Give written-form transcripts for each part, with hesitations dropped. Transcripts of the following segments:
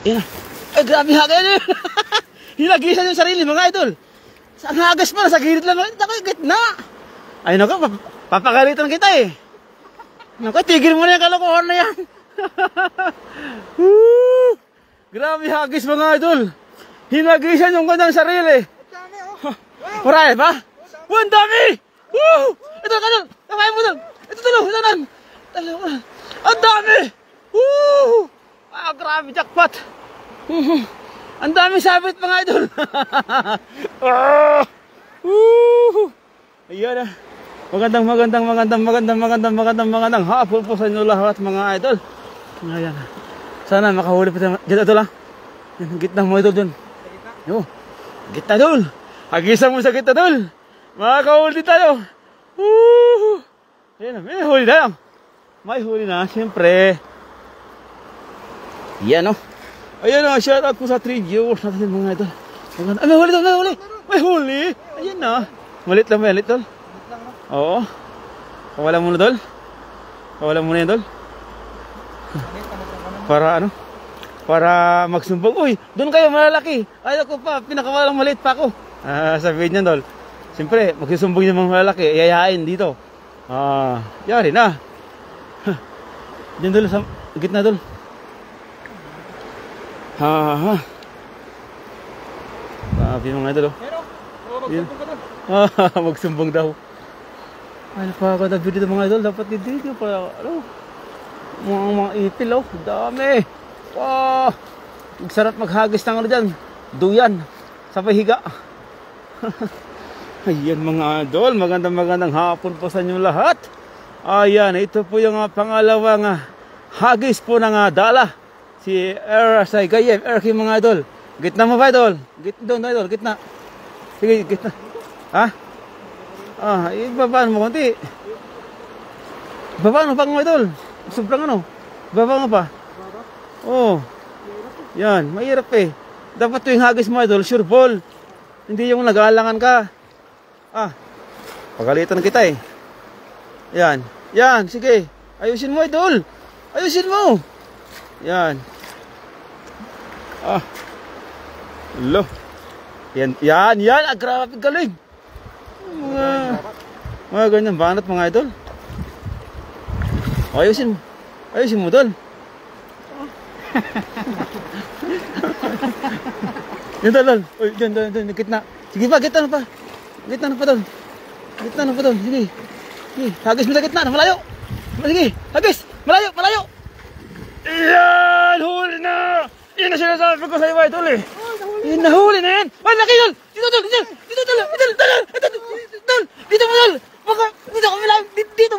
Yan na. Ay, grabe hagay na. Hinagisan yung sarili, mga idol. Saan hagas pa? Sa gilid lang. Naku, gitna. Ay, naku, papagalitan kita eh. Naku, tigil mo na yung kalokohan na yan. Grabe hagis, mga idol. Hinagisan yung kanyang sarili. Marami ba? Ang dami! Ito, kadol! Kamay mo dol! Ito, dalo! Ito, nan! Ang dami! Grabe, jackpot! Ang dami sabit, mga idol! Ayan na. Magandang hapon po sa inyo lahat, mga idol. Ayan. Sana makahuli pa tayo. Gitna ito lang. Gitna mo idol dun. Gitna dol! Hagisan mo sa gitna dol! Makakahuli tayo! Ayan na, may huli tayo. May huli na, siyempre. Yan o. Ayan o, shout out po sa 3 viewers natin mga idol. Ay, may huli tol, may huli! May huli! Ayan na. Malit lang, malit tol. Oo. Kawalan muna tol. Kawalan muna yan tol. Para ano? Para magsumbong. Uy, doon kayo malalaki. Ayaw ko pa, pinakawalang maliit pa ako. Sabihin niyan tol. Siyempre, magsusumbong yung mga malalaki. Iayain dito. Yari na. Diyan tol, sa gitna tol. Sabi mga idol oh. Magsumbong daw. Ay, napakaganda dito mga idol. Dapat dito para ano, mga ipil oh. Dami. Sarap maghagis ng ano dyan. Duyan. Sabay higa. Ayan mga idol. Magandang hapon po sa inyo lahat. Ayan, ito po yung pangalawang hagis po ng dala. Si Say Gayem, Erky mga idol. Gitna mo ba idol? Gitna doon idol, gitna. Sige, gitna. Ha? Ibabaan mo konti. Babaan mo pa mga idol. Sobrang ano? Babaan mo pa. Yan, mahirap eh. Dapat tuwing hagis mo idol, sure ball. Hindi yung nag-aalangan ka. Pagalitan kita eh. Yan, sige. Ayusin mo idol. Ayusin mo. Yan. Lo. Yan. Grabe galing. Mga ganyan banat mga idol. Ayusin mo idol. Yan tol. Uy, dyan, gitna. Sige pa, gitna na pa. Gitna na pa tol. Sige. Hagis mo sa gitna, malayo. Sige, hagis. Malayo. Yan, huli na. Yan na sinasabi ko sa iyo, idol eh. Yan, nahuli na yan. Ay, laki tol. Dito tol. Dito mo tol. Dito mo hilain. Dito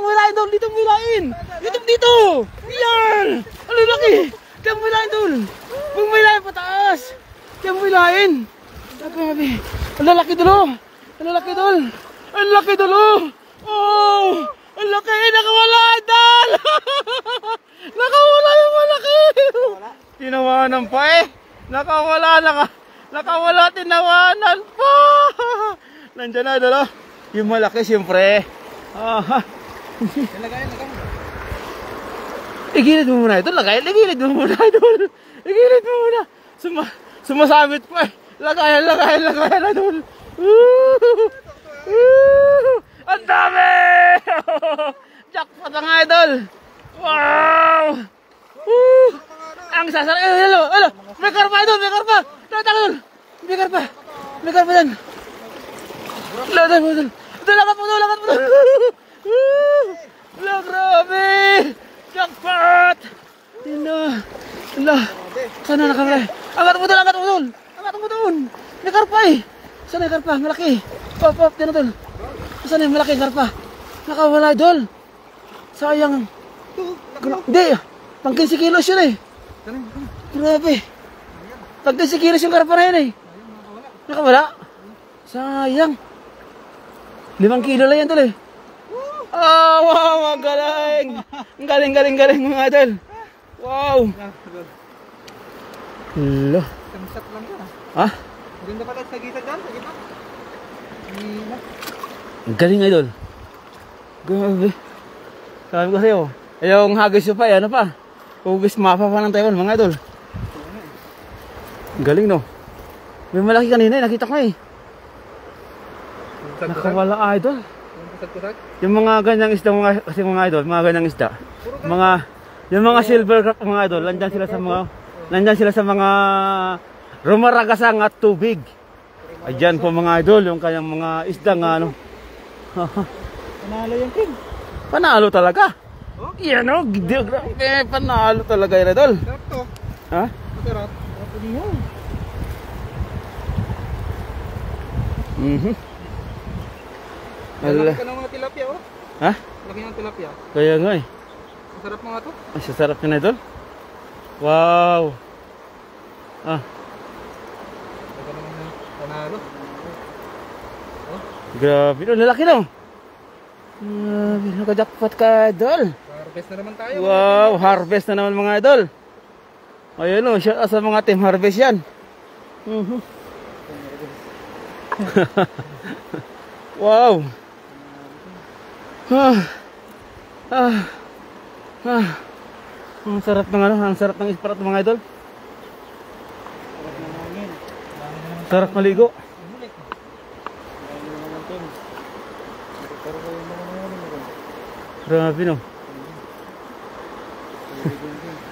mo hilain. Dito. Yan. Ano laki. Kaya mo hilain tol. Huwag mo hilain pataas. Kaya mo hilain. Grabe. Ang lalaki tol. Ang laki tol. Ang laki. Nakawala idol. Nakawala yung malaki. Tinawanan pa eh. Nakawala, tinawanan pa. Nandiyan na idol. Yung malaki siyempre. Igilid mo muna idol. Igilid mo muna idol. Sumasabit pa eh. Lagayan idol. Ang dami. Jackpot mga idol. Wow. Ang sasar. Hello. May karpa idol. Tara. May karpa yan. Lagat mo idol. Lagat mo. Grabe. Jackpot. Sana nakamera. Angat mo doon. May karpa eh. Sana yung karpa. Malaki. Pop. Yan idol. Sana yung malaki karpa. Nakawala idol. Sayang. Hindi. Pang 15 kilos yun eh. Grabe. Pag 15 kilos yung karpa na yun eh. Nakawala. Sayang. 5 kilo lang yan tol eh. Wow, ang galing. Ang galing mga idol. Wow. Hello. Samsat lang yan. Ha? Hindi na pala sa gitna dyan, sa gitna. Ang galing idol. Grabe. Sabi ko sa'yo, yung hagis nyo pa, ano pa? Hugis mapa pa ng Taiwan mga idol. Galing no. May malaki kanina eh, nakita ko eh. Nakawala idol. Yung mga ganyang isda kasi mga idol, mga ganyang isda. Yung mga silver crab mga idol, nandiyan sila sa mga rumaragasang at tubig. Ayan po mga idol, yung kanyang mga isda nga ano. Panalo yung king. Panalo talaga. Yan o, panalo talaga yan idol. Sarap to. Ha? Sarap. Sarap din yun. Laki ka ng mga tilapia oh. Ha? Laki ng tilapia. Kaya nga eh. Masarap mga to. Ay, sasarap yun idol. Wow. Laki ng panalo. Grabe, lalaki no. Grabe, nakajakpat ka idol. Harvest na naman tayo. Wow, harvest na naman mga idol. Ayun o, shout out sa mga team harvest yan. Wow. Ang sarap ng ano, ang sarap ng isparat mga idol. Sarap maligo. Grabe no.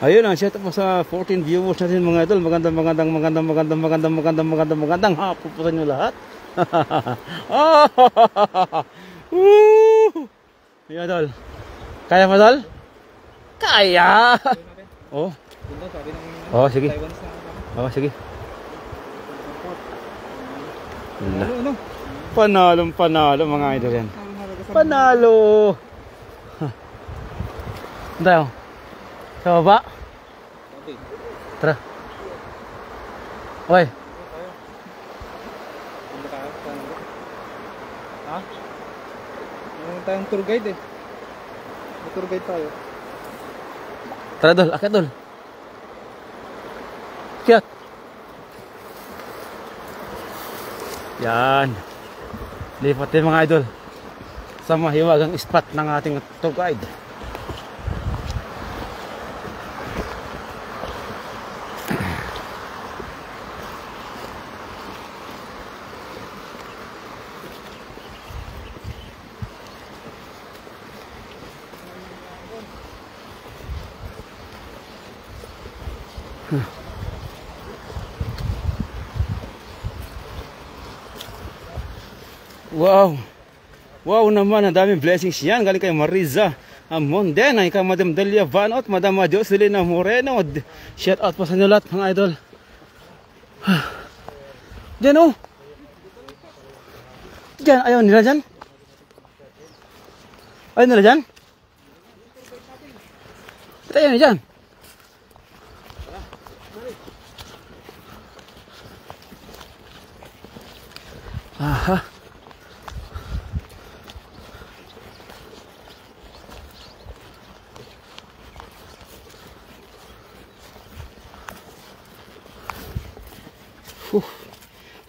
Ayun ang shout out po sa 14 viewers natin mga idol. Magandang hapon po sa inyo lahat. Iya idol. Kaya mo idol? Kaya. Oh. Oh sige. Oh sige. Panalo mga idol yan. Panalo. Tayo. Sa baba. Tara. Oy. Ha? Meron tayong tour guide eh. May tour guide tayo. Tara dol, akit dol. Kiyat. Yan. Lipat din mga idol sa mahiwagang spot ng ating tour guide. Wow. Wow naman, ang daming blessings yan. Galing kay Mariza Amonden, ay kay Madam Delia Vanot, Madam Jocelyn Moreno. Shout out po sa inyo lahat mga idol. Diyan oh. Diyan, ayaw nila dyan. Ayaw nila dyan. Ba't ayaw nila dyan? Aha.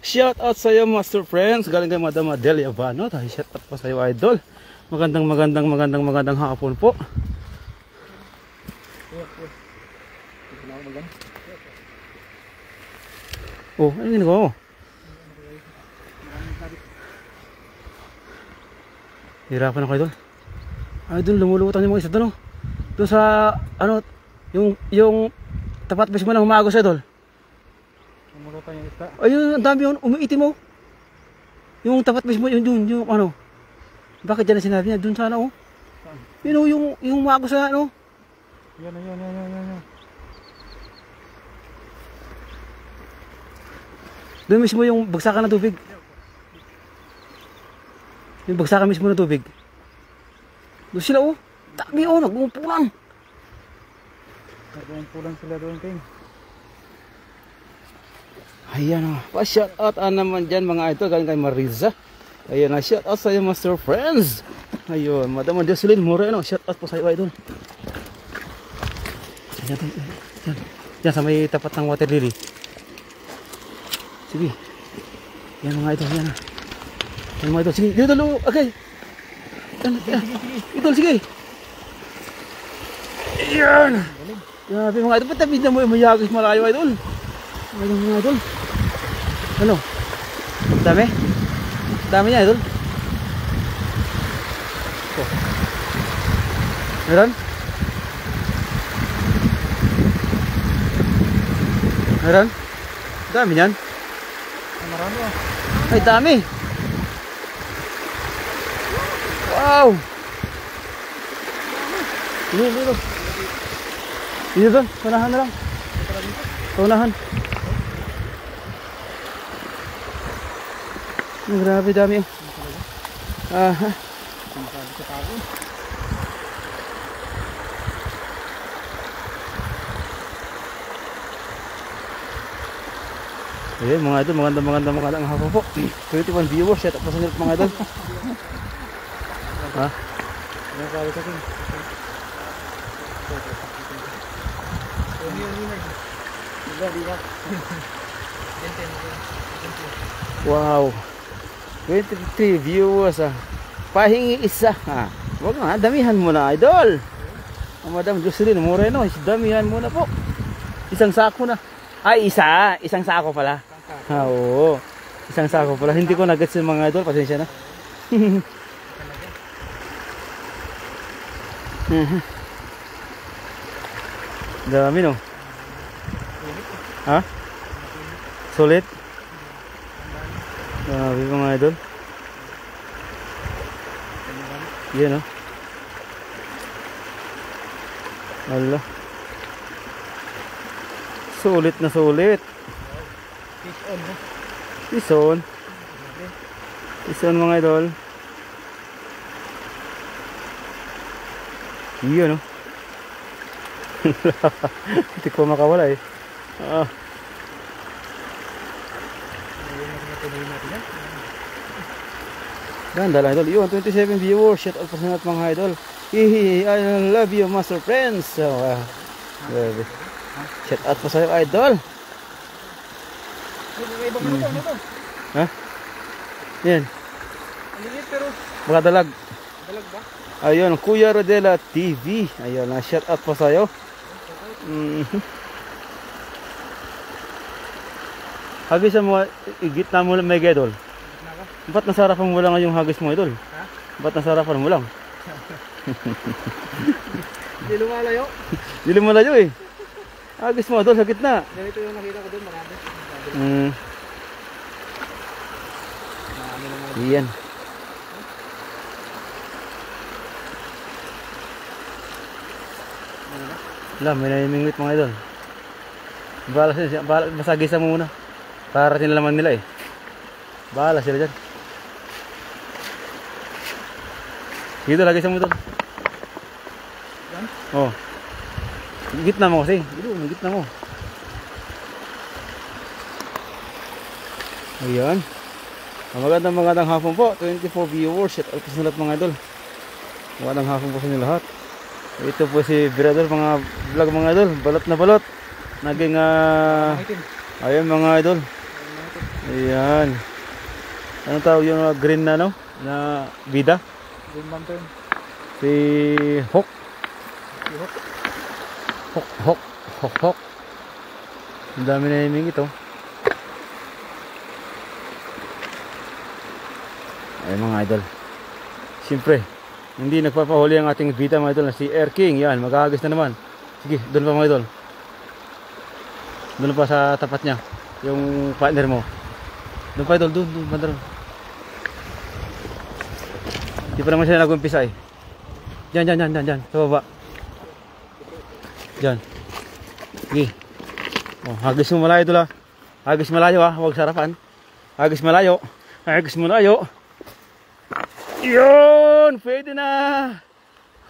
Shout out sa iyo master friends, galing kay Madam Adelia Vanot. Shout out po sa iyo idol. Magandang hapon po. Oh, ano ginagawa mo? Hirapan ako idol. Idol, lumulutang yung mga isa doon. Doon sa ano, yung tapat mismo na humagos idol. Lumulutang yung isa. Ayun, ang dami yun, umiitim mo. Yung tapat mismo, yung ano. Bakit dyan na sinabi niya? Doon sana oh. Yun oh, yung humagos na ano. Yan. Doon mismo yung bagsakan ng tubig. Yung bagsakan mismo ng tubig. Doon sila oh. Dami oh, nagmumpulan. Nagmumpulan sila doon kayo. Ayan o. Pa-shout out naman dyan mga idol. Galing kay Mariza. Ayan na. Shout out sa iyo master friends. Ayun. Madam Jocelyn Moreno. Shout out po sa iyo idol. Yan sa may tapat ng water lily. Sige. Yan mga idol. Yan. Yan mga idol. Sige. Dito dalo. Okay. Yan. Idol sige. Yan. Grabe mga idol. Ba't na mo yung mayagis malayo idol? Ayun mga idol. Ano? Dami? Dami niya idol. Oh. Meron? Meron? Dami niyan. Marami oh. Ay dami. Wow. Dito. Dito doon, unahan na lang. Unahan. Grabe dami oh. Aha. Ayan mga idol, magandang hapon po. 21 viewers, set up pa sa nilip mga idol. Ha? Ano sabi sa akin? Wow. 23 viewers ah. Pahingi isa ha. Wag nga, damihan mo na idol. Madam Jocelyn Moreno, damihan mo na po. Isang sako na. Ay, isang sako pala. Ah, oo. Isang sako pala. Hindi ko nagets yung mga idol, pasensya na. Dami no. Ha? Sulit? Grabe mga idol. Yan oh. Ala. Sulit na sulit. Fish on no? Fish on. Fish on mga idol. Yan oh. Hindi ko makawala eh. Ah. Ganda lang idol. Yun, 27 viewers. Shout out po sa lahat mga idol. Hihi, I love you master friends. So, shout out po sa iyo idol. Ha? Yan. Liit pero Baka dalag. dalag ba? Ayun, Kuya Rodela TV. Ayun, shout out po sa iyo. Hagis mo, gitna mo lang may idol. Ba't nasarapan mo lang yung hagis mo idol? Ha? Ba't nasarapan mo lang? Hindi lumalayo. Hindi lumalayo eh. Hagis mo idol sa gitna. Ganito yung nakita ko doon, marami. Marami naman. Iyan. Wala, may namimingwit mga idol. Basta gisa mo muna. Para tinalaman nila eh. Bahala sila dyan. Dito lagi sa mo doon. Yan? Oh. Gitna mo kasi. Dito, gitna mo. Ayan. Magandang hapon po. 24 viewers. Shout out po sa lahat mga idol. Magandang hapon po sa inyo lahat. Ito po si Brother, mga vlog mga idol. Balot na balot. Naging ayan mga idol. Ayan. Anong tawag yung green na no? Na bida? Green Mountain. Si Hawk. Si Hawk. Hawk. Ang dami na himing ito. Ay mga idol. Siyempre, hindi nagpapahuli ang ating bida mga idol na si Air King. Yan, maghahagis na naman. Sige, doon pa mga idol. Doon pa sa tapat niya. Yung partner mo. Doon pa idol, doon banda ron. Di pa naman sila nag-umpisa eh. Diyan, sa baba. Diyan. Sige. Oh, hagis mo malayo idol ah. Hagis malayo ah, huwag sarapan. Hagis malayo. Yun, pwede na.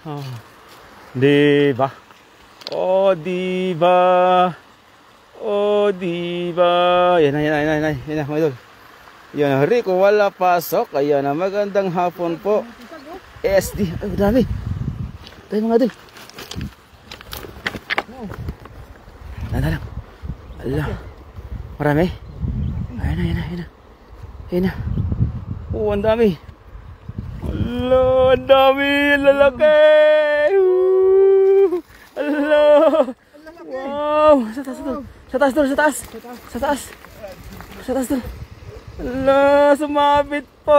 Oh. Diba? Oh, diba? Yan na, mga idol. Yan, Rico, wala pasok. Ayan na, magandang hapon po. SD, ay, dami. Tayo mga idol. Lang. Allah. Marami. Ayan na. Oh, ang dami. Allah, ang dami. Lalaki. Allah. Wow. Sa Sa taas dul, sa taas. Sa taas. Sa taas dul. Ala, sumabit pa.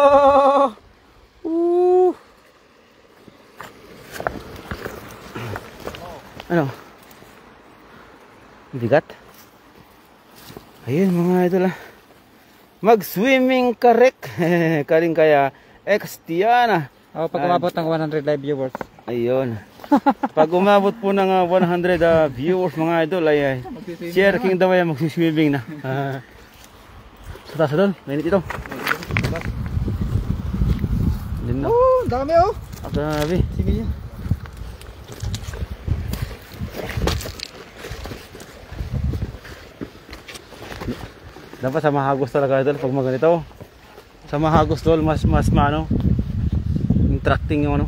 Ano? Bigat. Ayun mga idol ah. Mag-swimming karek. Kaling kaya Extiana. Oh, pag umabot ng 100 live viewers. Ayun. Pag umabot po ng 100 viewers mga idol ay share king daw ay magsiswimming na. Sa taas doon, mainit ito. Din na. Oh, dami oh. Grabe. Sige niya. Dapat sa mahagos talaga idol pag maganito. Sa mahagos dol mas maano. Interacting yung ano.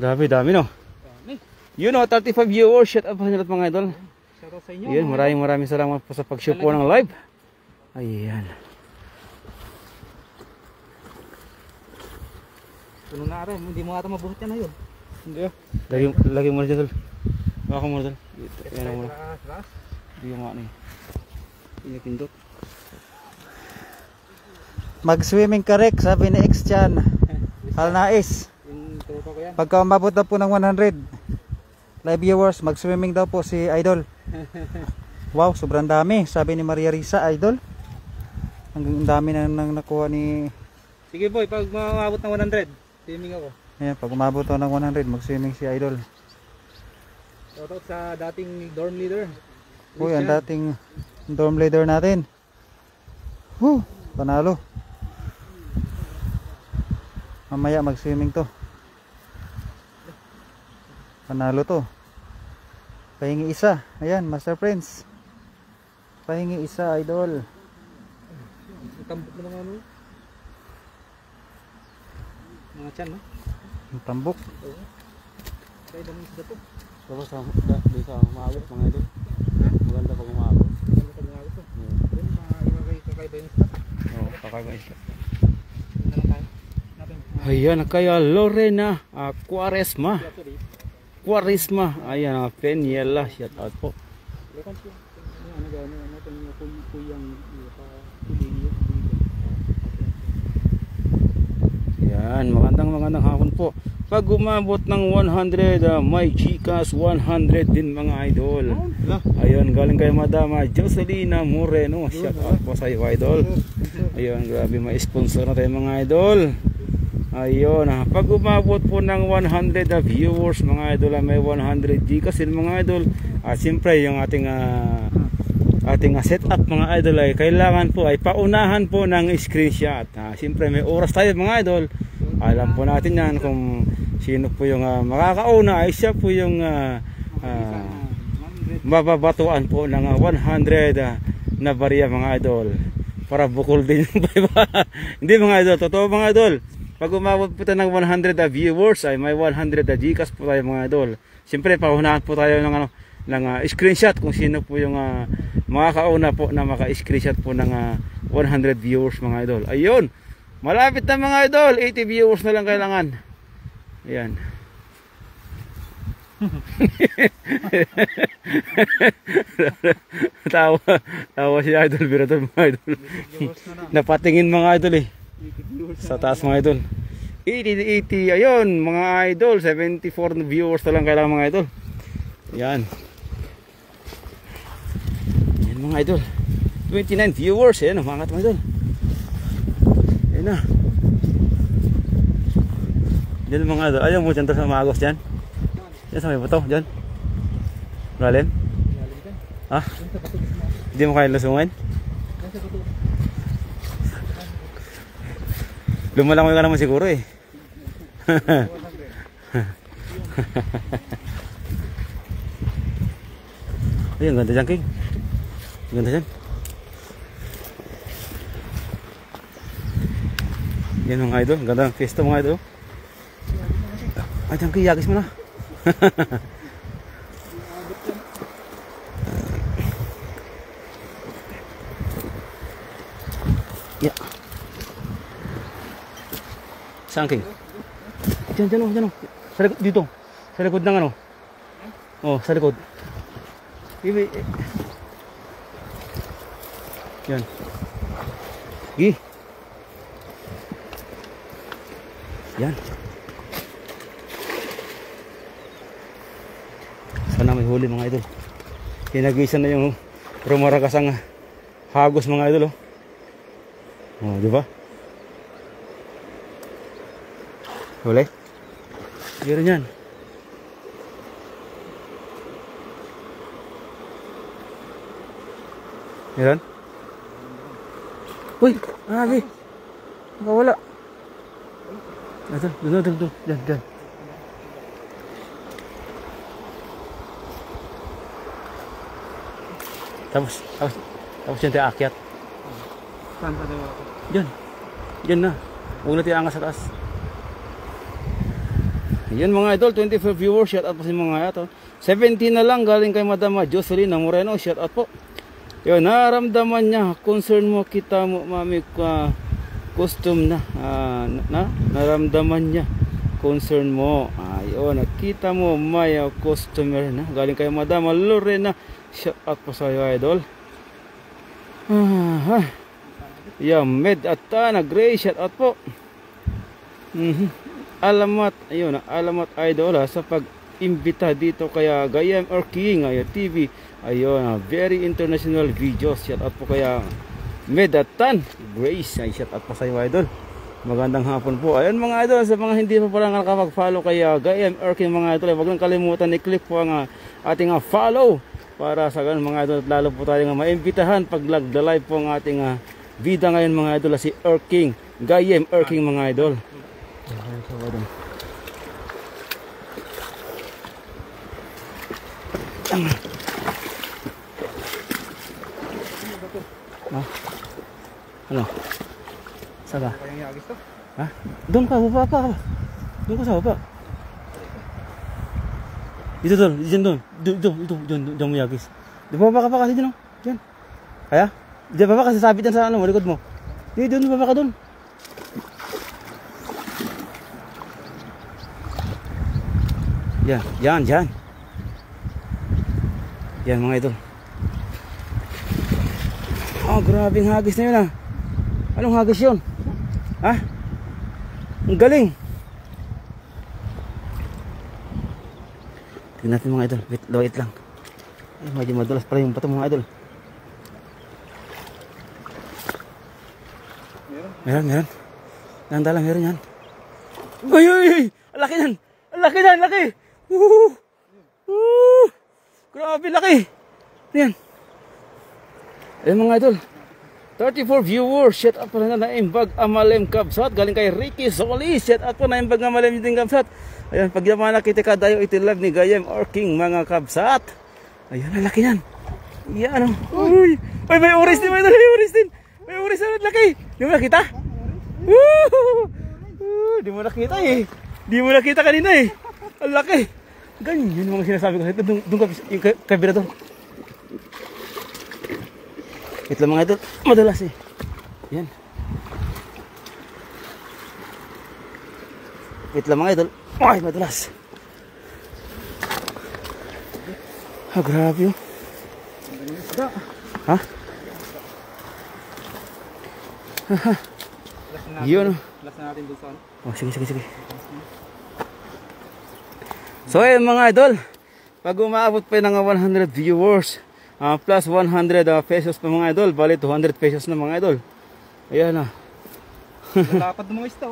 Dami no. You know, 35 viewers, shout out po sa inyo mga idol. Shout out sa inyo. Ayun, maraming salamat po sa pag-share po ng live. Ayan. Puno na rin, hindi mo ata mabuhat yan na yun. Hindi oh. Lagi mo na dyan dol. Baka mo na dol. Ayan mo na. Hindi yung ano eh. Pinipindot. Mag-swimming ka Rick, sabi ni X-Chan. Halnais. Pagka umabot na po ng 100 live viewers, mag-swimming daw po si Idol. Wow, sobrang dami. Sabi ni Maria Risa, Idol. Ang dami na nang nakuha ni... Sige boy, pag umabot ng 100, swimming ako. Ayan, pag umabot ng 100, mag-swimming si Idol. Shoutout sa dating dorm leader. Uy, ang dating dorm leader natin. Panalo. Mamaya mag-swimming to. Panalo to. Pahingi isa. Ayan, Master Prince. Pahingi isa, Idol. Tambok na mga ano? Mga tiyan, no? Ang tambok. Kaya dami sa dato. Tapos di sa umaabot mga idol. Maganda pag umaabot. Maganda pag umaabot to. Doon, kakaiba yung spot. Oo, kakaiba yung spot. Ayan, kaya Lorena Quaresma. Ayan, Peñela. Shout out po. Yan, magandang hapon po. Pag umabot ng 100, may Gcash 100 din mga idol. Ayun, galing kay Madama Jocelina Moreno. Shout out po sa iyo idol. Ayun, grabe, may sponsor na tayo mga idol. Ayun, pag umabot po ng 100 viewers mga idol, may 100 Gcash din mga idol. Siyempre yung ating setup mga idol ay kailangan po ay paunahan po ng screenshot. Siyempre may oras tayo mga idol. Alam po natin yan kung sino po yung makakauna ay siya po yung mababatuan po ng 100 na barya mga idol. Para bukol din yung iba. Hindi mga idol, totoo mga idol. Pag umabot po tayo ng 100 viewers ay may 100 Gcash po tayo mga idol. Siyempre paunahan po tayo ng screenshot kung sino po yung makakauna po na maka-screenshot po ng 100 viewers mga idol. Ayun, malapit na mga idol, 80 viewers na lang kailangan. Ayan. tawa si idol, birato mga idol. Napatingin mga idol eh. Sa taas mga idol. 80, ayun mga idol, 74 viewers na lang kailangan mga idol. Ayan. Ayan mga idol, 29 viewers. Ayan, umangat mga idol. Ayan na. Diyan mga idol, ayaw mo dyan sa maagos dyan. Diyan sa may buto, dyan. Lalim? Ha? Hindi mo kaya lusungan? Lumalangoy ka naman siguro eh. Ayun, ganda dyan King. Ganda dyan. Yan mga idol, ganda ng fiesta mga idol. Ay dyan King, yagis mo na. Yeah. Saan King? Diyan. Sa likod, dito. Sa likod ng ano. Oh, sa likod. Yan. Gi. Yan. Sana may huli mga idol. Hinagisan na yung rumaragasang hagos mga idol. Oh, di ba? Huli? Meron yan. Meron? Uy! Abi! Nakawala. Ito, doon. Diyan. Tapos yan tayo aakyat. Saan pa daw ako? Diyan na. Huwag na tayo angas sa taas. Yan mga idol, 24 viewers, shout out po sa mga ito. 17 na lang galing kay Madama Jocelyn Moreno, shout out po. Yun, naramdaman niya, concern mo, kita mo, mami, custom na, naramdaman niya, concern mo. Ayun, nakita mo, may customer na, galing kay Madama Lorena, shout out po sa iyo idol. Yan, Med Atana, Gray, shout out po. Alamat, ayun, alamat idol sa pag-imbita dito kaya Gayem or King TV. Ayun, very international videos. Shout out po kaya Medatan Grace. Ay, shout out po sa iyo idol. Magandang hapon po. Ayun mga idol, sa mga hindi pa pala nakapag-follow kaya Gayem or King mga idol, huwag lang kalimutan i-click po ang ating follow para sa ganun mga idol, lalo po tayong maimbitahan pag live po ang ating vida ngayon mga idol si Erking Gayem Erking mga idol. Ano? Saka? Ha? Doon ka, baba ka. Doon ka sa baba. Dito doon, dito mo yagis. Di baba ka pa kasi dyan, dyan. Kaya? Di baba ka, sasabit yan sa ano, malikod mo. Di doon, baba ka doon. Yan. Yan mga idol. Grabing hagis na yun Anong hagis yun? Ang galing. Tingnan natin mga idol. Wait lang. Ay, medyo madulas pala yung bato mga idol. Meron. Nandalang meron yan. Uy! Laki yan! Laki! Grabe laki! Yan. Ayan mga idol. 34 viewers. Shout out po na Naimbag Amalem Kabsat. Galing kay Ricky Solis. Shout out po Naimbag Amalem din Kabsat. Ayan, pag yaman nakita ka dayo ito live ni Gayem or King mga Kabsat. Ayan, ang laki yan. Yan. Uy, may oris din. May oris din. Laki. Di mo nakita? Di mo nakita eh. Di mo nakita kanina eh. Ang laki. Ganyan yung mga sinasabi ko. Doon ka, kabila doon. Ito lang mga idol. Madalas eh. Yan. Ito lang mga idol. Ay, madalas. Grabe yun. Ha? Yun. Last na natin doon sa ano. Sige. So ayun mga idol, pag umaabot pa ng 100 viewers plus 100 pesos pa mga idol, bali 200 pesos na mga idol. Ayan na. Lapad mo ista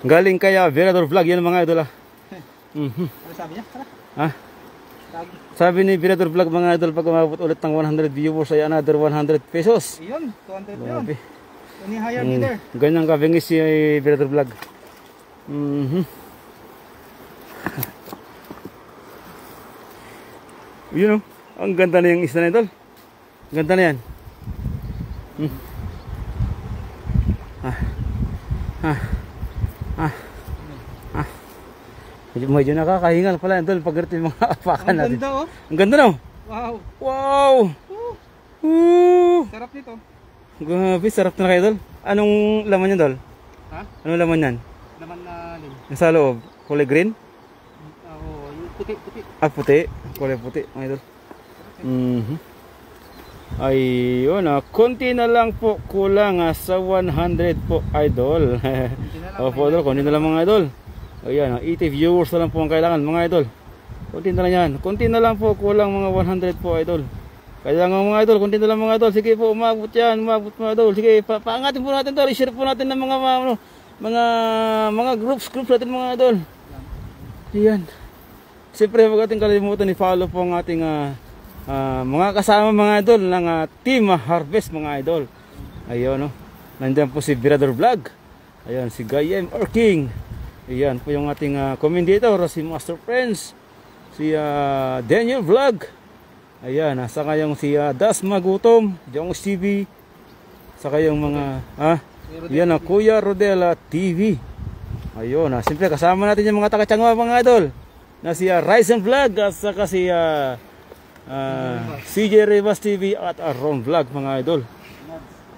Galing kaya Virador Vlog yan mga idol Ano sabi niya? Sabi ni Virador Vlog mga idol, pag umabot ulit ng 100 viewers ay another 100 pesos. Iyon, 200 yun. Grabe. Any higher bidder. Ganyan ka bingis si Virador Vlog. Yun ang ganda na yung isda na idol. Ganda na yan. Medyo nakakahingal pala idol pag ganito yung mga apakan natin. Ang ganda Ang ganda no? Wow! Sarap nito. Grabe, sarap na kayo idol. Anong laman yan idol? Ha? Anong laman yan? Laman na alin? Yung sa loob, kulay green? Oo, puti. Ah, puti. Kulay puti, mga idol. Ayun, konti na lang po kulang sa 100 po, idol. Opo, idol, konti na lang mga idol. Ayan, 80 viewers na lang po ang kailangan, mga idol. Konti na lang yan. Konti na lang po kulang mga 100 po, idol. Kaya nga mga idol, konti na lang mga idol. Sige po, umabot yan, umabot mga idol. Sige, paangatin po natin to. I-share po natin ng mga groups natin mga idol. Ayan. Siyempre, huwag natin kalimutan i-follow po ang ating mga kasama mga idol ng Team Harvest mga idol. Ayun, no. Nandiyan po si Brother Vlog. Ayun, si Gayem or King. Ayan po yung ating commentator, si Master Friends, si Daniel Vlog. Ayan, saka yung si Dasma Gutom, Jong TV. Saka yung mga yan Kuya Rodela TV. Ayun, siyempre kasama natin yung mga taga-Tiangwa mga idol. Na si Ryzen Vlog at saka si CJ Rivas TV at Ron Vlog mga idol.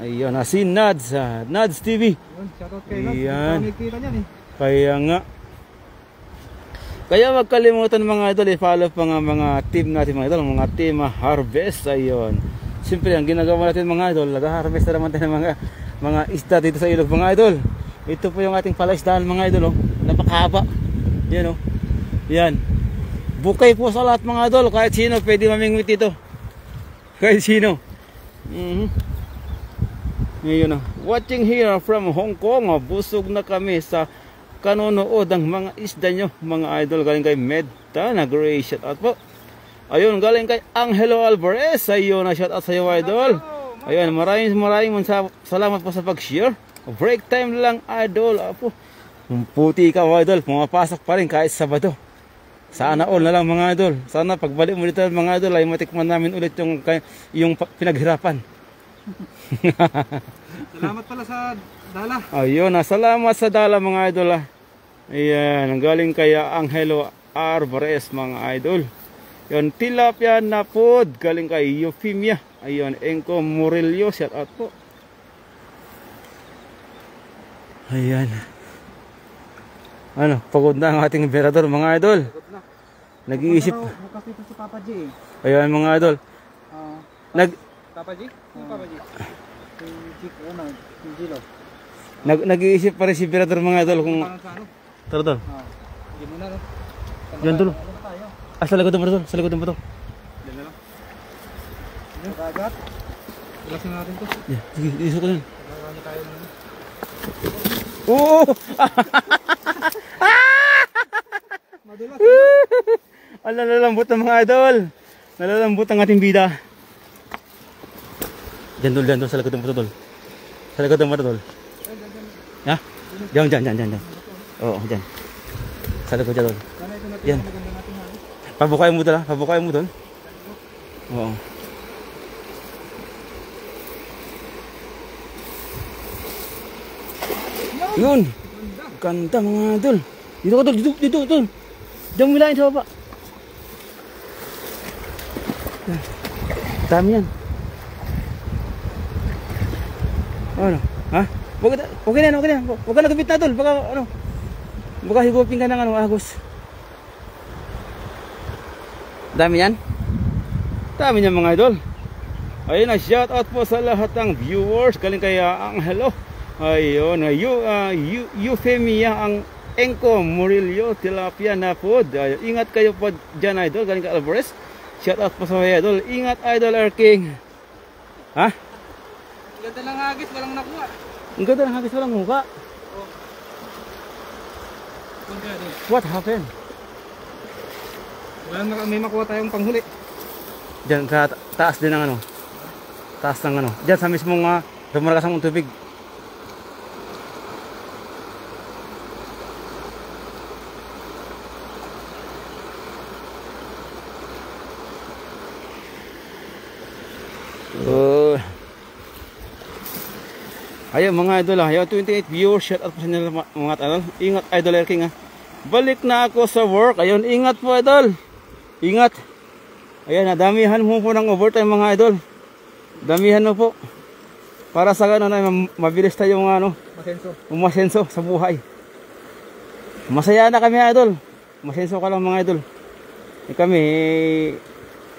Ayun, si Nads TV. Ayan. Kaya nga. Kaya wag kalimutan mga idol, i-follow pa nga mga team natin mga idol, mga Team Harvest. Ayun. Siyempre ang ginagawa natin mga idol, nag-harvest na naman tayo ng mga isda dito sa ilog mga idol. Ito po yung ating palaisdaan mga idol, napakahaba. Yan oh. Yan. Bukay po sa lahat mga idol, kahit sino pwede mamingwit dito. Kahit sino. Ngayon na. Watching here from Hong Kong, busog na kami sa kanonood ang mga isda nyo mga idol. Galing kay Medta na great shout out po. Ayun, galing kay Angelo Alvarez. Ayun, na shout out sa iyo idol. Ayun, maraming salamat po sa pag-share. Break time lang idol. Apo, puti ka idol, pumapasok pa rin kahit Sabado. Sana all na lang mga idol. Sana pagbalik mo dito mga idol ay matikman namin ulit yung pinaghirapan. Salamat pala sa dala. Ayun, salamat sa dala mga idol. Ayan, galing kaya Angelo Alvarez mga idol. Yun, tilapia na pod, galing kay Eufemia. Ayun, Enco Murillo, shout out po. Ayan. Ano, pagod na ang ating emperador mga idol. Nag-iisip. Bukas dito si Papa G. Ayun mga idol. Papa G? Papa G? Si Gilo. Nag-iisip pa rin si emperador mga idol kung... Tara tol. Hindi mo na no? Yan tol. Sa likod mo tol. Sa likod mo tol. Yan na lang. Dagat. Ilasin natin to. Sige, iso ko yan. Marami tayo na. Oo! Madulas. Ang nalalambot ng mga idol. Nalalambot ang ating bida. Diyan tol, sa likod mo tol. Sa likod mo tol. Ha? Diyan. Oo, diyan. Sa likod dyan tol. Yan. Pabukain mo tol ha? Pabukain mo tol. Oo. Yun. Ganda mga idol. Dito ka tol, dito tol. Diyan mo ilahin sa baba. Dami yan. Ano? Ha? Okay na. Huwag ka nagabit na tol. Baka higupin ka ng agos. Dami yan. Dami yan mga idol. Ayun na, shout out po sa lahat ng viewers. Galing kaya ang hello. Ayun, Eufemia ang Enco Murillo tilapia na pod. Ingat kayo po dyan idol. Galing kay Alvarez. Shout out po sa mga idol. Ingat idol King. Ha? Ang ganda ng hagis, walang nakuha. Ang ganda ng hagis, walang mukha. What happened? May makuha tayong panghuli. Diyan sa taas din ng taas ng diyan sa mismong lumalakas ang tubig. Ayun mga idol ha, 28 viewers, shout out po sa inyo mga idol. Ingat idol King ha. Balik na ako sa work. Ayun, ingat po idol. Ingat. Ayan, damihan mo po ng overtime mga idol. Damihan mo po. Para sa gano'n ay mabilis tayong umasenso sa buhay. Masaya na kami idol. Masenso ka lang mga idol. kami,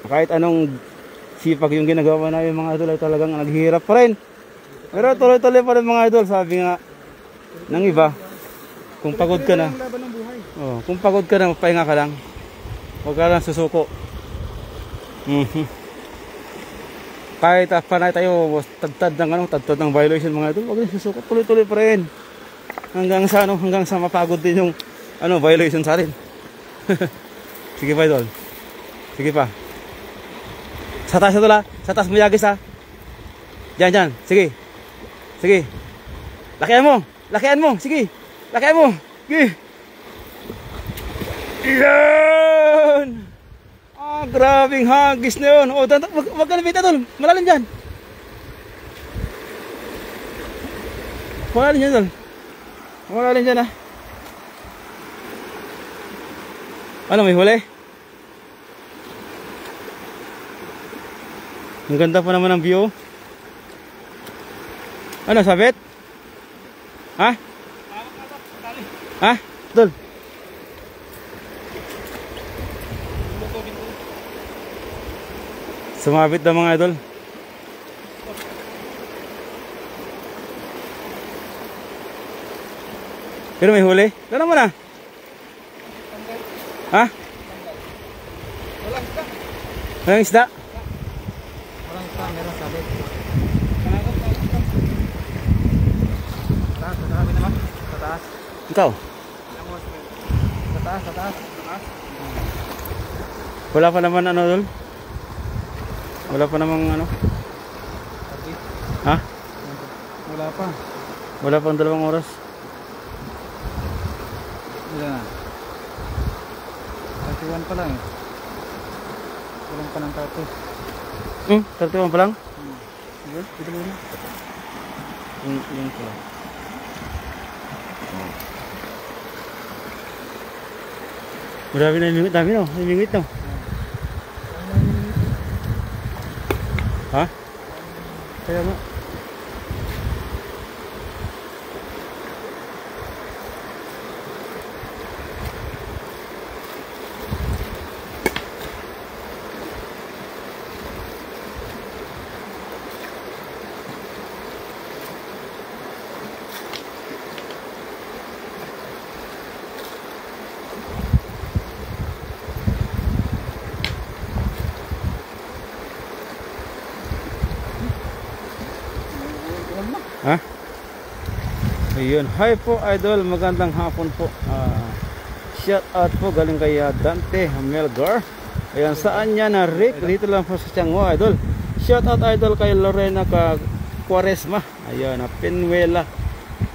kahit anong sipag yung ginagawa namin mga idol ay talagang naghihirap pa rin. Pero tuloy-tuloy pa rin mga idol. Sabi nga ng iba, kung pagod ka na, kung pagod ka na, magpahinga ka lang. Huwag ka lang susuko. Kahit panay tayo tagtad ng violation mga idol, huwag rin susuko. Tuloy-tuloy pa rin. Hanggang sa mapagod din yung violation sa atin. Sige pa idol. Sige pa. Sa taas ito la. Sa taas mo yagis ha. Diyan. Sige. Sige. Lakihan mo. Sige. Lakihan mo. Sige. Yan. Grabing hagis na yun. Wag ka na bita tol. Malalim dyan. Malalim dyan tol. Malalim dyan ha. Ano, may huli? Ang ganda pa naman ng view. Ano, sabit? Ha? Ha? Dol. Sumabit na mga idol. Pero may huli? Gano'n mo na? Ha? Walang isda? Meron sabit. Sa taas. Ikaw? Sa taas. Wala pa naman dol? Wala pa namang Ha? Wala pa. Wala pang 2 oras. Ilan na? 31 pa lang eh. Walang pa ng 30. 31 pa lang? Sige, dito muna. Yung pa. Marami na yung mingit, dami no? Yung mingit no? Ha? Kaya nga. Ha? Ayun. Hi po idol, magandang hapon po. Shout out po galing kay Dante Melgar. Ayan, saan niya na Rick? Dito lang po sa Tiangho idol. Shout out idol kay Lorena Quaresma. Ayan, Penuela.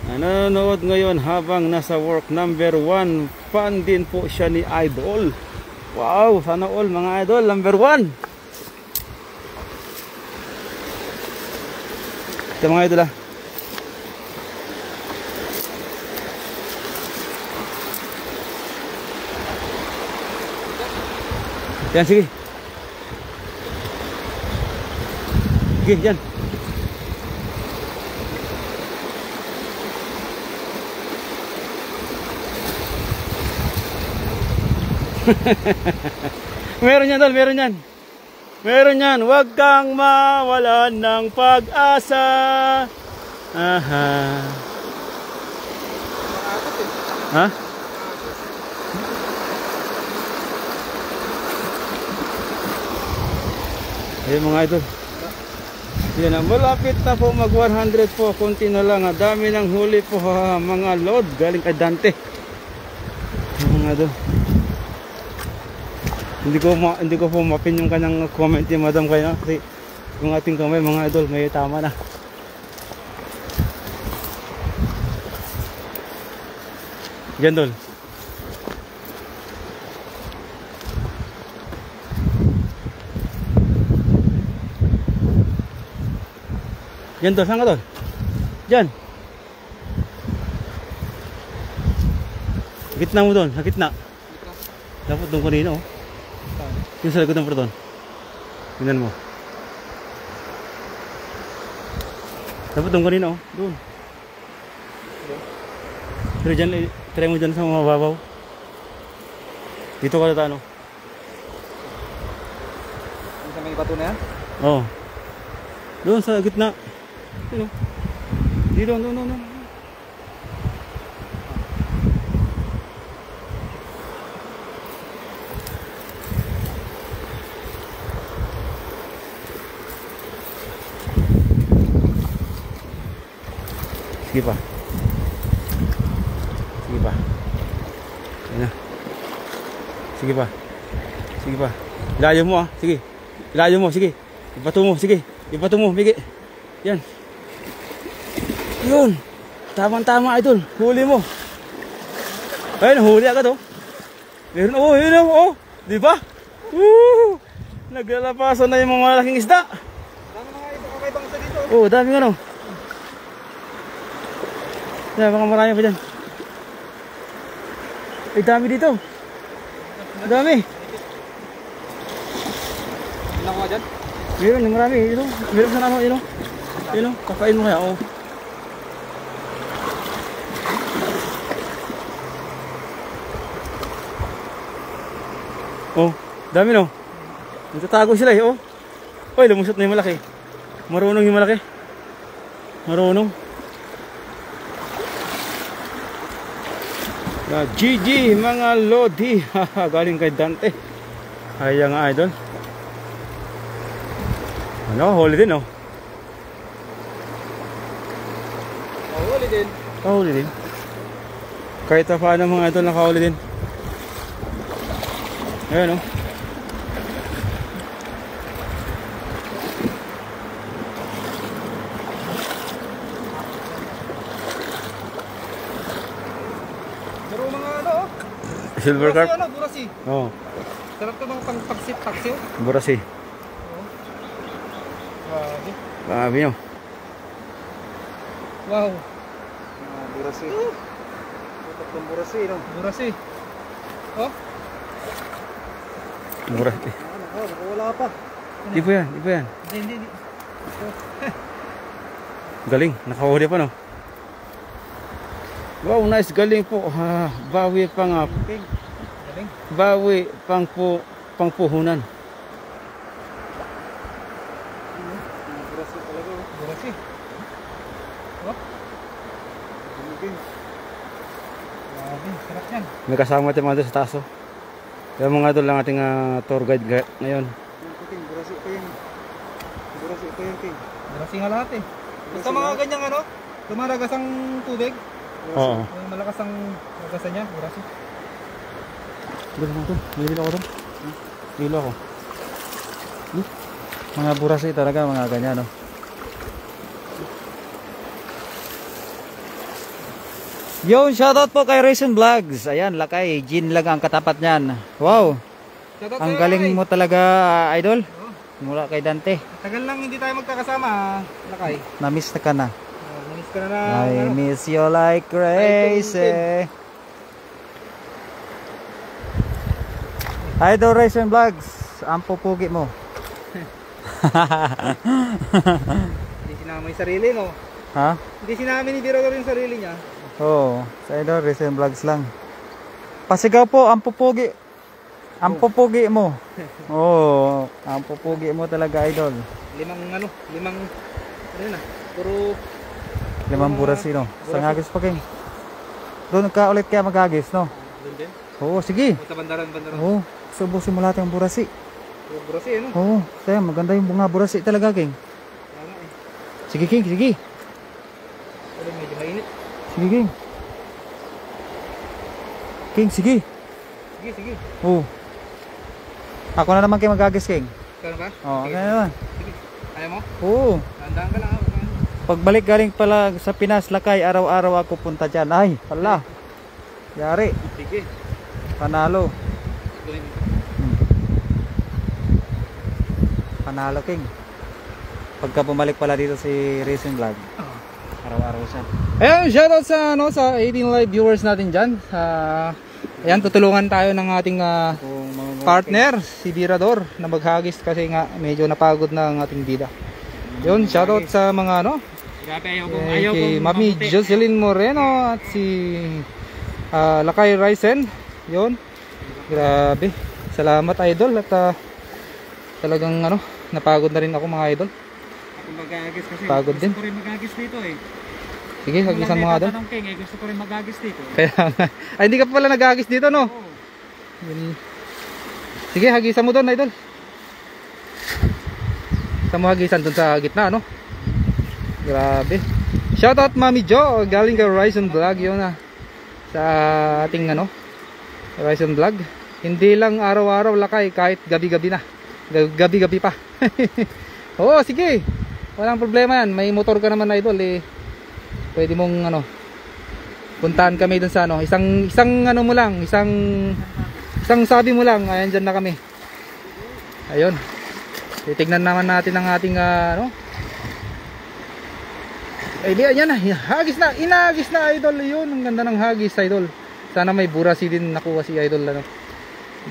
Nanonood ngayon habang nasa work. Number 1 fan din po siya ni idol. Wow, sana all mga idol, number 1. Ito mga idol Yan, sige. Sige, yan. Meron yan, tol, meron yan. Meron yan. Huwag kang mawalan ng pag-asa. Aha. Ha? Ayun mga idol. Yan na, malapit na po mag 100 po. Kunti na lang. Dami ng huli po mga load. Galing kay Dante. Mga idol. Hindi ko po mapin yung kanyang comment ni madam kayo. Kasi yung ating kamay mga idol may tama na. Yan dol. Yan dol, saan ka dol? Diyan. Gitna mo dol, sa gitna. Dapat doon kanina oh. Yung sa likod ng perdon. Tingnan mo. Dapat doon kanina oh. Doon. Pero dyan, try mo dyan sa mababaw. Dito ka na ano. Sa may bato na yan? Oh. Doon sa gitna. Yun, oh. Dito, no. Sige pa. Ayan na. Sige pa. Ilayo mo ah. Sige. Ilayo mo. Sige. Ibato mo. Bigi. Yan. Yun. Tama idol. Huli mo. Ayun, huli agad oh. Meron oh. Yun oh. Di ba? Naglalapasan na yung mga malaking isda. Dami mga kakaibang isa dito. Oh, daming ano. Baka marami pa dyan. Ay, dami dito. Dami. Nakuha dyan? Meron, marami. Meron sa naman, yun o. Kakain mo kaya, oh. Oh, dami no. Nagtatago sila oh. Oy, lumusot na yung malaki. Marunong yung malaki. Marunong. GG mga lodi. Galing kay Dante. Ayan nga idol. Ano, huli din oh. Huli din. Kahit pa paano mga idol, nakahuli din. Ayan oh. Pero mga ano, Silver carp. Burasi, burasi. Oo. Sarap ito mga pang-pagsit-pagsiw. Burasi. Grabe. Grabe nyo. Wow. Burasi. Tatlong burasi, no? Burasi. Oh? Burasi. Wala pa. Di pa yan. Hindi. Galing, nakahuli pa no. Wow, nice, galing po. Bawi pang Galing. bawi pangpuhunan. Burasi talaga. Burasi. Oh? Grabe, sarap yan. May kasama tayo mga doon sa taso. Kaya mga doon lang ating tour guide ngayon. Burasi pa yan. King. Burasi nga lahat eh. Basta mga ganyang ano, tumaragas ang tubig. Oo. Yung malakas ang lagasan niya, burasi. Doon naman doon. Nililo ako doon. Nililo ako. Mga burasi talaga, mga ganyan no. Yo, shoutout po kay Raisin Vlogs. Ayan, lakay. Gin lang ang katapat niyan. Wow. Ang galing mo talaga, idol. Mula kay Dante. Tagal lang hindi tayo magkakasama, lakay. Na-miss na ka na. Na-miss ka na I miss you like crazy. Idol Raisin Vlogs, ang pupugi mo. Hindi sinama yung sarili, no? Ha? Hindi sinama ni Biro yung sarili niya. Oo, sa Idol Raisin Vlogs lang. Pasigaw po, ang pupugi. Ang pupugi mo. Oo, ang pupugi mo talaga, idol. Limang ano na, puro Limang burasi, no? Sa ngagis pa, King. Doon ka ulit kaya magagis, no? Doon din? Oo, sige. Sa bandaran. Oo, subusin mo lahat yung burasi. Puro burasi, ano? Oo, kaya maganda yung bunga burasi talaga, King. Tama eh. Sige, King, sige. Pero medyo mainit. Sige, King. King, sige. Sige. Oo. Ako na naman kayo magagis, King. Kano ba? Oo, Okay. kaya naman. Sige. Ayaw mo? Oo. Tandaan ka lang. Pagbalik galing pala sa Pinas, lakay, araw-araw ako punta dyan. Ay, hala. Yari. Sige. Panalo. Galing. Panalo, King. Pagka bumalik pala dito si Racing Vlog, araw-araw siya. Ayan, shoutout sa 18 live viewers natin dyan. Ayan, tutulungan tayo ng ating partner, si Birador, na maghagis kasi nga medyo napagod na ang ating bida. Yun, shoutout sa mga kay Mami Jocelyn Moreno at si Lakay Raisen. Yun, grabe. Salamat, idol, at talagang ano, napagod na rin ako mga idol. Ako mag-agis kasi. Pagod din. Gusto ko rin mag-agis dito eh. Sige, hagisan mo nga idol. King, eh, gusto ko rin mag-agis dito. Kaya nga. Ay, hindi ka pa pala nag-agis dito, no? Oo. Sige, hagisan mo doon idol. Sa mo hagisan doon sa gitna, no? Grabe. Shoutout Mami Jo, galing kay Horizon Vlog yun na. Sa ating ano, Horizon Vlog. Hindi lang araw-araw lakay, kahit gabi-gabi na. Gabi-gabi pa. Oo, sige. Walang problema yan. May motor ka naman idol eh. Pwede mong ano, puntahan kami dun sa ano, isang ano mo lang, isang sabi mo lang, ayan dyan na kami. Ayun. Titignan naman natin ang ating ano. Eh di ayan na, hagis na, inagis na idol. Yun, ang ganda ng hagis idol. Sana may burasi din nakuha si idol ano.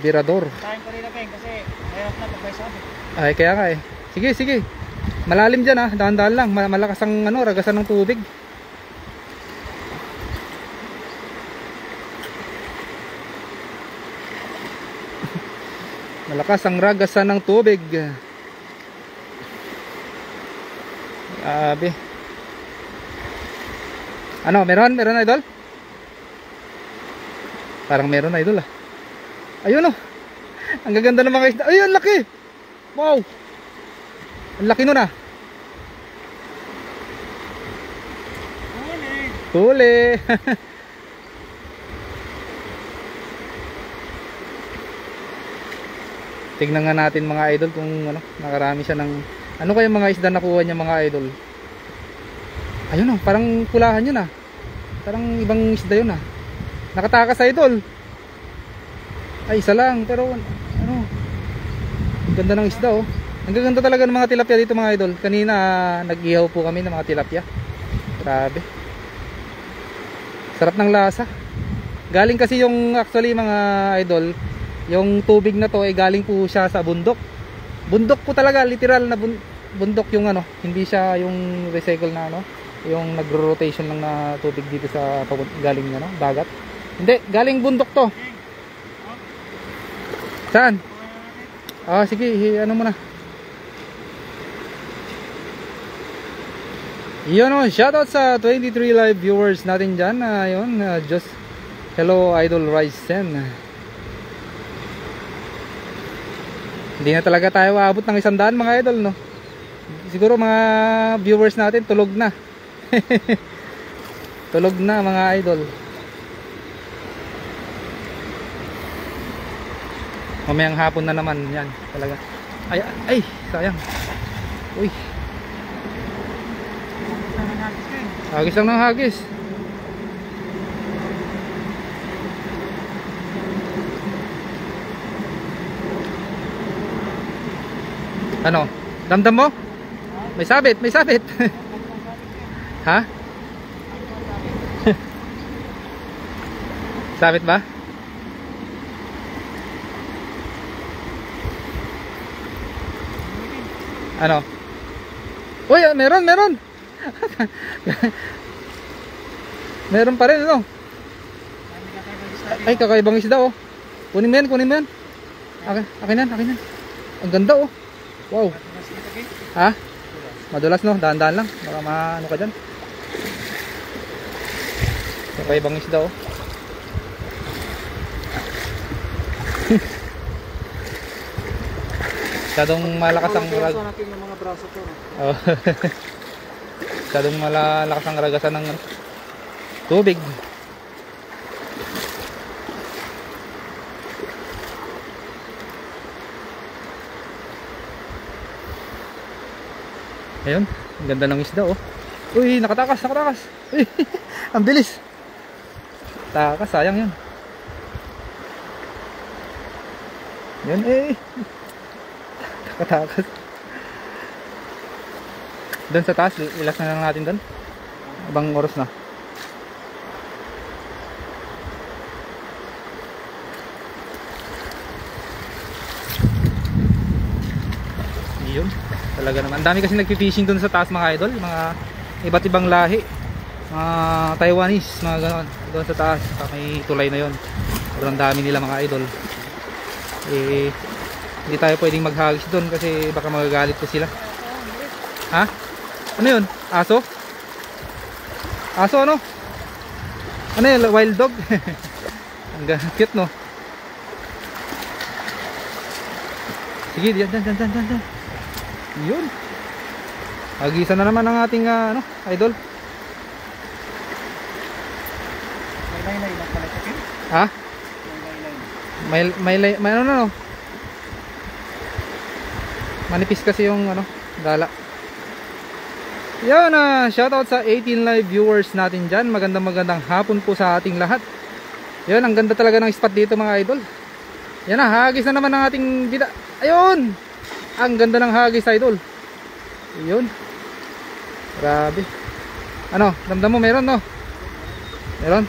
Birador. Kain ko rin na King kasi mayroon na pag may sabi. Ay kaya nga eh. Sige, sige. Malalim dyan ah, dahan-dahan lang. Malakas ang ano, ragasan ng tubig. Malakas ang ragasan ng tubig. Grabe. Ano, meron idol? Parang meron idol ah. Ayun oh. Ang gaganda ng mga isda. Ayun, laki. Wow. Ang laki nun ah. Huli. Tignan nga natin mga idol kung ano, nakarami siya ng ano kaya mga isda nakuha niya mga idol. Ayun oh, parang pulahan yun ah. Parang ibang isda yun ah. Nakatakas idol. Ay isa lang pero ano, ang ganda ng isda oh. Ang gaganda talaga ng mga tilapia dito mga idol. Kanina nag-ihaw po kami ng mga tilapia. Grabe. Sarap ng lasa. Galing kasi yung actually mga idol, yung tubig na to ay galing po siya sa bundok. Bundok po talaga, literal na bundok yung ano, hindi siya yung recycle na ano, yung nagro-rotation lang na tubig dito sa galing ano, dagat. Hindi, galing bundok to. Saan? Ah, sige, ano mo na. Yun o, shoutout sa 23 live viewers natin dyan. Yun, just hello Idol Ryzen. Hindi na talaga tayo aabot ng 100 mga idol no. Siguro mga viewers natin tulog na. Tulog na mga idol. Mamayang hapon na naman yan talaga. Ay, sayang. Uy. Hagis lang ng hagis. Ano? Damdam mo? May sabit, may sabit. Ha? Sabit ba? Ano? Uy, meron. Meron pa rin ano? Ay, kakaibang isda oh. Kunin mo yan. Akin yan. Ang ganda oh. Wow. Ha? Madulas no, dahan-dahan lang. Baka maano ka dyan. Kakaibang isda oh. Masyadong malakas ang oh. Masyadong malakas ang ragasan ng tubig. Ayun, ang ganda ng isda oh. Uy, nakatakas. Uy, ang bilis. Takas, sayang yun. Yan nakatakas. Doon sa taas, ilas na lang natin doon. Abang oras na. Yun, talaga naman. Ang dami kasi nagpi-fishing doon sa taas mga idol. Mga iba't ibang lahi. Mga Taiwanese, mga gano'n. Doon sa taas, may tulay na yun. Pero ang dami nila mga idol. Hindi tayo pwedeng maghagis doon kasi baka magagalit po sila. Ha? Ano yun? Aso? Aso ano? Ano yun? Wild dog? Ang cute no? Sige, dyan. Yun. Hagisan na naman ang ating ano, idol. May laylay lang pala ito. Ha? May laylay. May ano no? Manipis kasi yung ano, dala. Yan, shoutout sa 18 live viewers natin dyan. Magandang hapon po sa ating lahat. Yan, ang ganda talaga ng spot dito mga idol. Yan na, hagis na naman ng ating bida. Ayun! Ang ganda ng hagis idol. Ayun. Grabe. Ano, damdam mo meron no? Meron?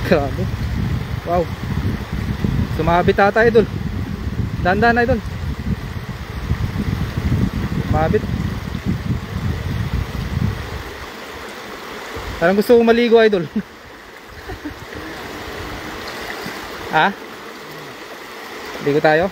Grabe. Wow. Sumabit ata idol. Dandan idol. Sumabit. Parang gusto kong maligo idol. Ha? Ligo tayo?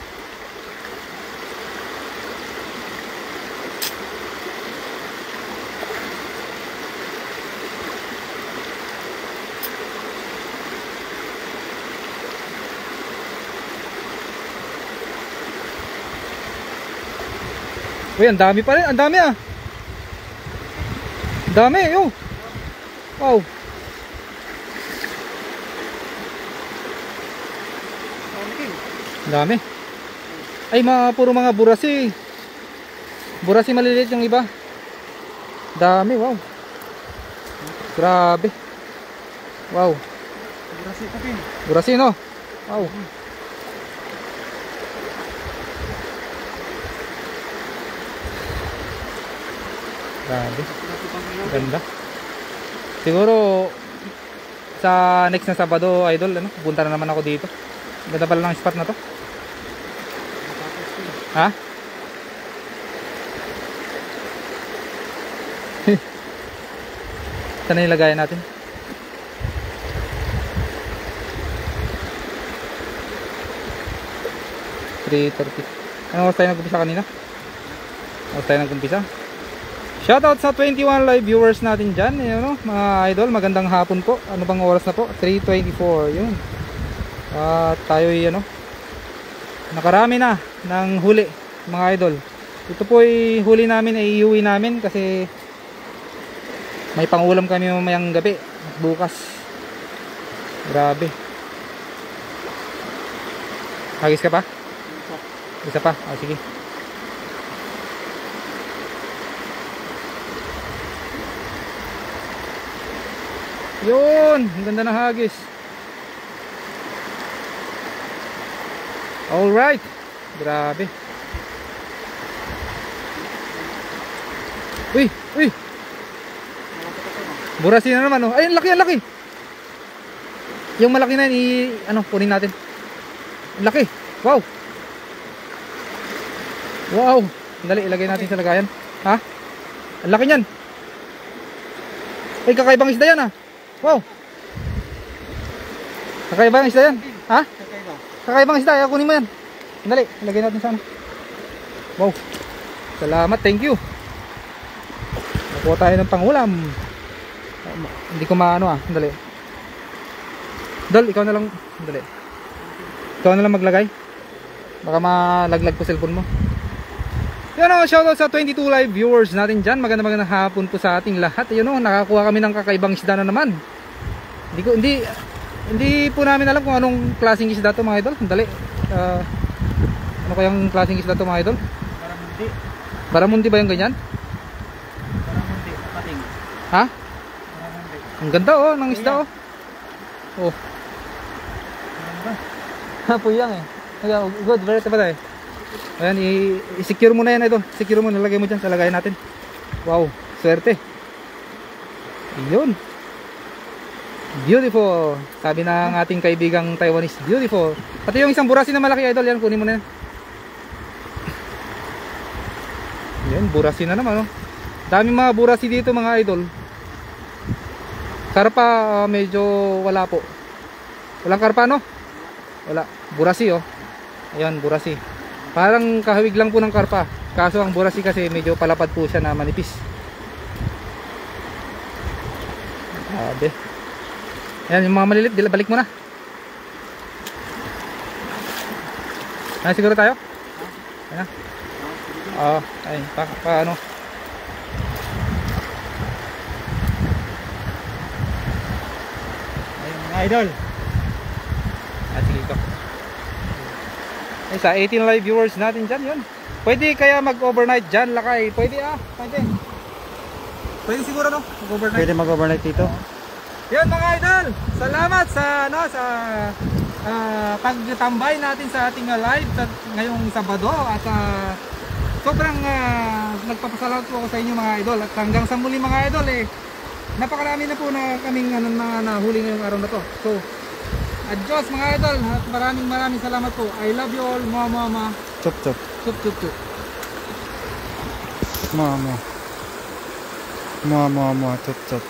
Uy, ang dami pa rin. Ang dami ah. Ang dami. Yo. Wow. Ang dami. Ay, puro mga burasi. Burasi maliliit yung iba. Dami. Wow. Grabe. Wow. Burasi ito pin. Burasi no? Wow. Grabe. Ganda. Siguro sa next na Sabado idol ano, pupunta na naman ako dito. Ganda pala ng spot na to. Ha? Saan na ilagay natin? Ano oras tayo nag-umpisa kanina? Oras tayo nag-umpisa? Shoutout sa 21 live viewers natin dyan, yun, no? Mga idol, magandang hapon po. Ano bang oras na po? 3:24, yun. Tayo ano, nakarami na ng huli mga idol. Ito po ay huli namin, ay iuwi namin kasi may pangulam kami mamayang gabi at bukas. Grabe. Hagis ka pa? Isa pa? Sige. Yun, ang ganda ng hagis. Alright. Grabe. Uy. Burasi na naman oh. Ay, ang laki. Yung malaki na yun, kunin natin. Ang laki. Wow. Dali, ilagay natin sa lagayan. Ha? Ang laki niyan. Ay, kakaibang isda yan ah. Wow. Kakaibang isda yan. Ha? Kakaibang isda, kunin mo yan. Dali, ilagay natin sana. Wow. Salamat, thank you. Nakuha tayo ng pangulam. Hindi ko maano ah. Dali. Dol, ikaw na lang. Dali. Ikaw na lang maglagay. Baka malaglag po cellphone mo. Yan o, shoutout sa 22 live viewers natin dyan. Magandang hapon po sa ating lahat. Yun o, nakakuha kami ng kakaibang isda na naman. Hindi po namin alam kung anong klaseng isda to mga idol. Dali. Ano kayang klaseng isda to mga idol? Baramundi. Baramundi ba yung ganyan? Baramundi, kapating. Ha? Baramundi. Ang ganda oh, ng isda oh. Oh. Puyang eh. Good, very pa tayo. Ayan, i-secure mo na yan idol. Secure mo, nalagay mo dyan sa lagayan natin. Wow, swerte. Yun. Beautiful. Sabi ng ating kaibigang Taiwanese, beautiful. Pati yung isang burasi na malaki idol, yan, kunin mo na yan. Yan, burasi na naman oh. Daming mga burasi dito mga idol. Karpa medyo wala po. Walang karpa no? Wala. Burasi oh. Ayan, burasi. Parang kahawig lang po ng karpa. Kaso ang burasi kasi medyo palapad po siya na manipis. Grabe. Ayan, yung mga malilit, balik mo na. Ayan, siguro tayo? Ayan na. Oo, ayun, paano? Ayun mga idol. Sige ko. Ay, sa 18 live viewers natin dyan, yun. Pwede kaya mag-overnight dyan, Lakay. Pwede pwede. Pwede siguro no? Mag-overnight. Pwede mag-overnight dito. Yun mga idol, salamat sa pagtambay natin sa ating live ngayong Sabado at sobrang nagpapasalamat po ako sa inyo mga idol at hanggang sa muli mga idol napakarami na po na kaming mga nahuli ngayong araw na to. So adios mga idol at maraming salamat po. I love you all. Mama. Chup chup. Chup chup chup. Mama. Mama chup chup.